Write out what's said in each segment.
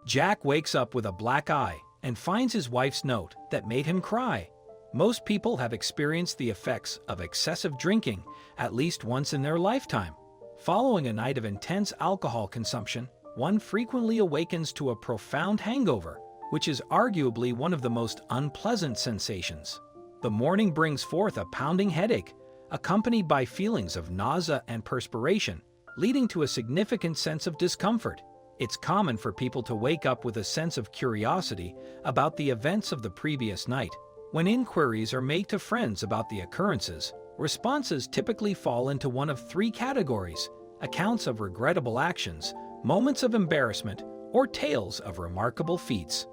Jack wakes up with a black eye and finds his wife's note that made him cry. Most people have experienced the effects of excessive drinking at least once in their lifetime. Following a night of intense alcohol consumption, one frequently awakens to a profound hangover, which is arguably one of the most unpleasant sensations. The morning brings forth a pounding headache, accompanied by feelings of nausea and perspiration, leading to a significant sense of discomfort. It's common for people to wake up with a sense of curiosity about the events of the previous night. When inquiries are made to friends about the occurrences, responses typically fall into one of three categories: accounts of regrettable actions, moments of embarrassment, or tales of remarkable feats.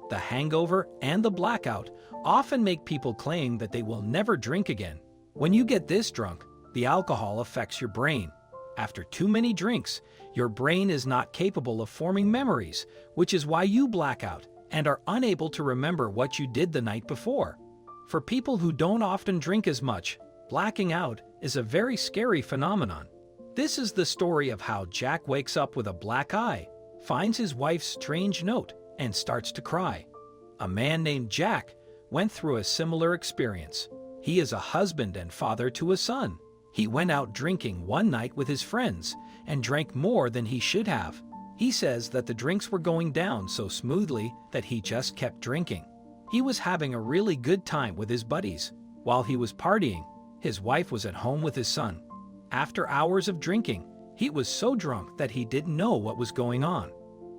The hangover and the blackout often make people claim that they will never drink again. When you get this drunk, the alcohol affects your brain. After too many drinks, your brain is not capable of forming memories, which is why you black out and are unable to remember what you did the night before. For people who don't often drink as much, blacking out is a very scary phenomenon. This is the story of how Jack wakes up with a black eye, finds his wife's strange note, and starts to cry. A man named Jack went through a similar experience. He is a husband and father to a son. He went out drinking one night with his friends and drank more than he should have. He says that the drinks were going down so smoothly that he just kept drinking. He was having a really good time with his buddies. While he was partying, his wife was at home with his son. After hours of drinking, he was so drunk that he didn't know what was going on.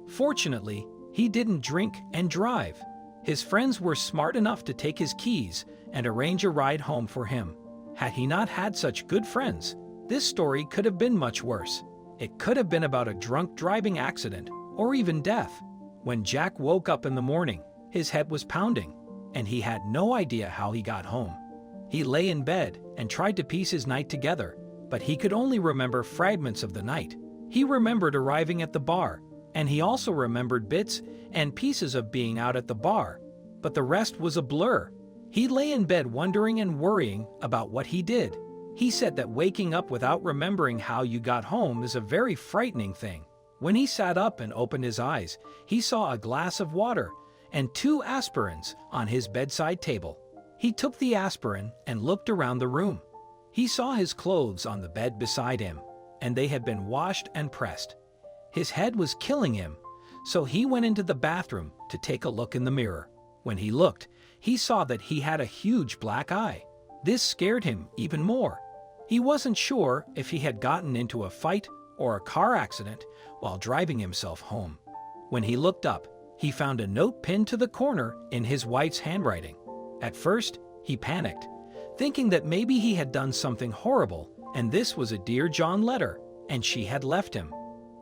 Fortunately, he didn't drink and drive. His friends were smart enough to take his keys and arrange a ride home for him. Had he not had such good friends, this story could have been much worse. It could have been about a drunk driving accident or even death. When Jack woke up in the morning, his head was pounding, and he had no idea how he got home. He lay in bed and tried to piece his night together, but he could only remember fragments of the night. He remembered arriving at the bar, and he also remembered bits and pieces of being out at the bar, but the rest was a blur. He lay in bed wondering and worrying about what he did. He said that waking up without remembering how you got home is a very frightening thing. When he sat up and opened his eyes, he saw a glass of water and 2 aspirins on his bedside table. He took the aspirin and looked around the room. He saw his clothes on the bed beside him, and they had been washed and pressed. His head was killing him, so he went into the bathroom to take a look in the mirror. When he looked, he saw that he had a huge black eye. This scared him even more. He wasn't sure if he had gotten into a fight or a car accident while driving himself home. When he looked up, he found a note pinned to the corner in his wife's handwriting. At first, he panicked, thinking that maybe he had done something horrible and this was a Dear John letter and she had left him.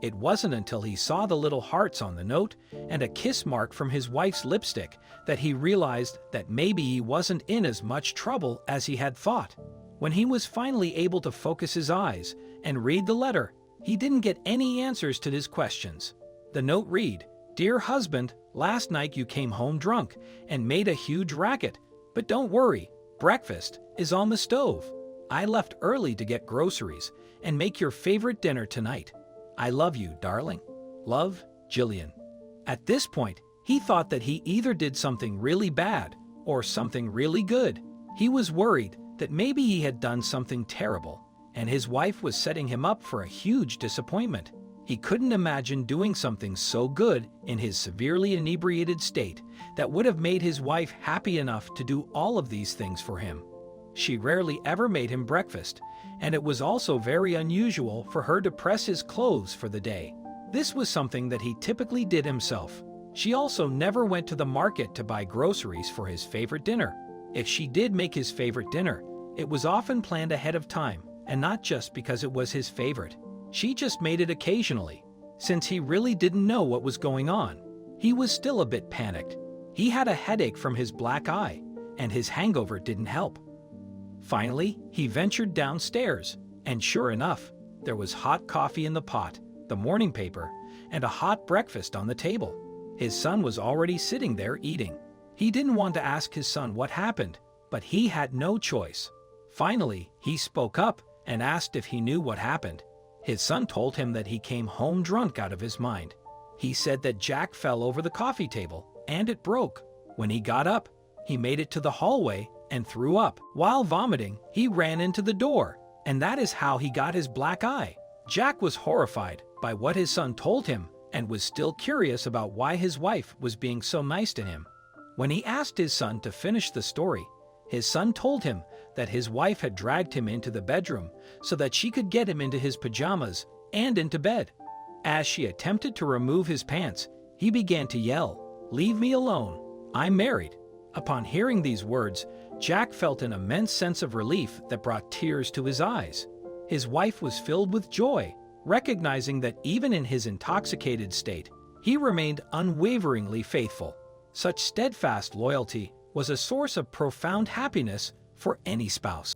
It wasn't until he saw the little hearts on the note and a kiss mark from his wife's lipstick that he realized that maybe he wasn't in as much trouble as he had thought. When he was finally able to focus his eyes and read the letter, he didn't get any answers to his questions. The note read, "Dear husband, last night you came home drunk and made a huge racket, but don't worry, breakfast is on the stove. I left early to get groceries and make your favorite dinner tonight. I love you, darling. Love, Jillian." At this point, he thought that he either did something really bad or something really good. He was worried that maybe he had done something terrible, and his wife was setting him up for a huge disappointment. He couldn't imagine doing something so good in his severely inebriated state that would have made his wife happy enough to do all of these things for him. She rarely ever made him breakfast, and it was also very unusual for her to press his clothes for the day. This was something that he typically did himself. She also never went to the market to buy groceries for his favorite dinner. If she did make his favorite dinner, it was often planned ahead of time, and not just because it was his favorite. She just made it occasionally. Since he really didn't know what was going on, he was still a bit panicked. He had a headache from his black eye, and his hangover didn't help. Finally, he ventured downstairs, and sure enough, there was hot coffee in the pot, the morning paper, and a hot breakfast on the table. His son was already sitting there eating. He didn't want to ask his son what happened, but he had no choice. Finally, he spoke up and asked if he knew what happened. His son told him that he came home drunk out of his mind. He said that Jack fell over the coffee table and it broke. When he got up, he made it to the hallway and threw up. While vomiting, he ran into the door, and that is how he got his black eye. Jack was horrified by what his son told him and was still curious about why his wife was being so nice to him. When he asked his son to finish the story, his son told him that his wife had dragged him into the bedroom so that she could get him into his pajamas and into bed. As she attempted to remove his pants, he began to yell, "Leave me alone. I'm married." Upon hearing these words, Jack felt an immense sense of relief that brought tears to his eyes. His wife was filled with joy, recognizing that even in his intoxicated state, he remained unwaveringly faithful. Such steadfast loyalty was a source of profound happiness for any spouse.